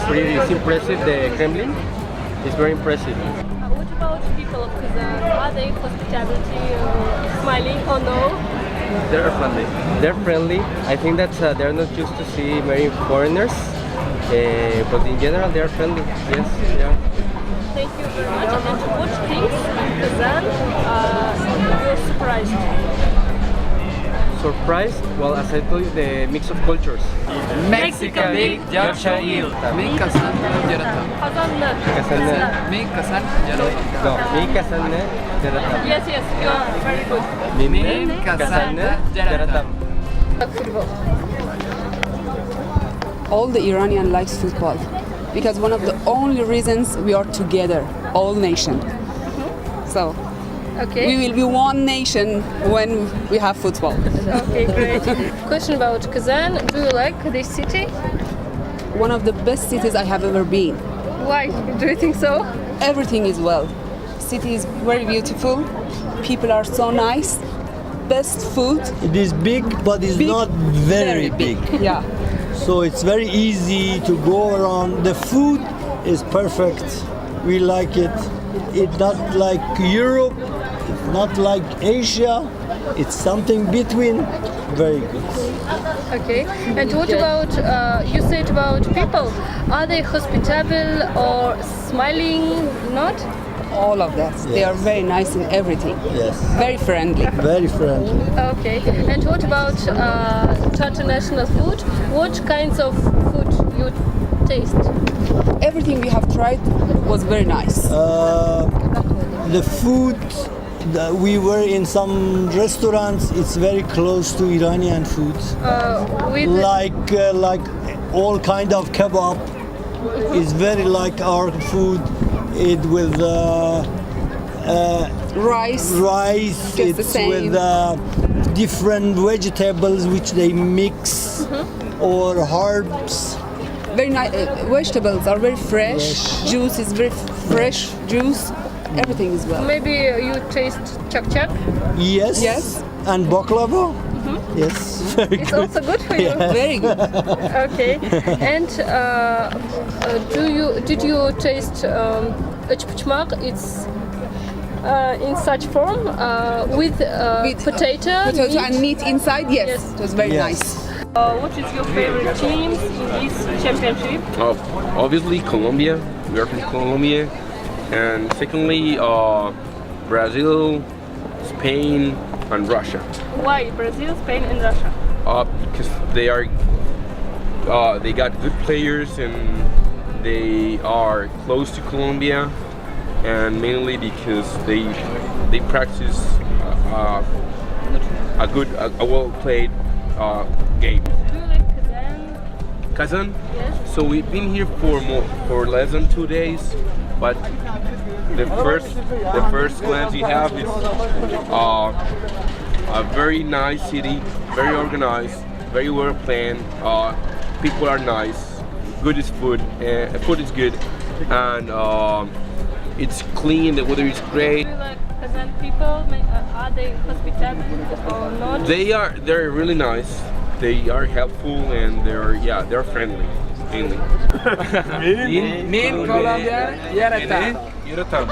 pretty. It's impressive. The Kremlin is very impressive. What about people of Kazan? Are they hospitality or smiling or no? They're friendly. They're friendly. I think that they're not used to see many foreigners, but in general they're friendly. Yes, yeah. Thank you very much. And what things in Kazan you're surprised? Surprised? Well, as I told you, the mix of cultures. Meksikalı yaşayıl. Mi Kazanlı yaratan. Kazanlı. Казанны. Mi Kazan yaratan. No, mi Казанны жаратам. Yes, yes, you are very good. Min Казанны Казанны жаратам. жаратам. Football. All the Iranian likes football because one of the only reasons we are together, all nation. So Okay. we will be one nation when we have football. Okay, great. Question about Kazan. Do you like this city? One of the best cities I have ever been. Why? Do you think so? Everything is well. City is very beautiful. People are so nice. Best food. It is big, but it's Big, not very big. Yeah. So it's very easy to go around. The food is perfect. We like it. It's not like Europe. It's not like Asia. It's something between. Very good. Okay. And what about you said about people? Are they hospitable or smiling? Not? All of that. They are very nice in everything. Yes. Very friendly. Very friendly. Okay. And what about international food? What kinds of food you taste? Everything we have tried was very nice. The food, we were in some restaurants. It's very close to Iranian food. With Like all kind of kebab is very like our food. It with Rice. rice. the It's same. with different vegetables which they mix or herbs. Very nice. Vegetables are very fresh. Juice is very fresh juice. Everything is well. maybe you taste chak. Yes. Yes. And baklava. Yes. Very It's good. also good for you. Very good. Okay. And did you taste uchpchmak? It's in such form with potato, Potato meat. and meat inside. Yes. Yes. It was very Yes. nice. What is your favorite teams in this championship? Obviously Colombia. We are from Colombia, and secondly, Brazil, Spain, and Russia. Why Brazil, Spain, and Russia? Because they got good players and they are close to Colombia, and mainly because they practice a well played game. Do you like Kazan? Kazan. Yes. So we've been here for less than 2 days, but the first glance you have is a very nice city, very organized, very well planned. People are nice. Good is food. Food is good, and it's clean. The weather is great. Do you like Kazan people? Are they hospitable or not? They're really nice. They are helpful and they're friendly mainly. Min Kolombiya yaratan. Yaratan.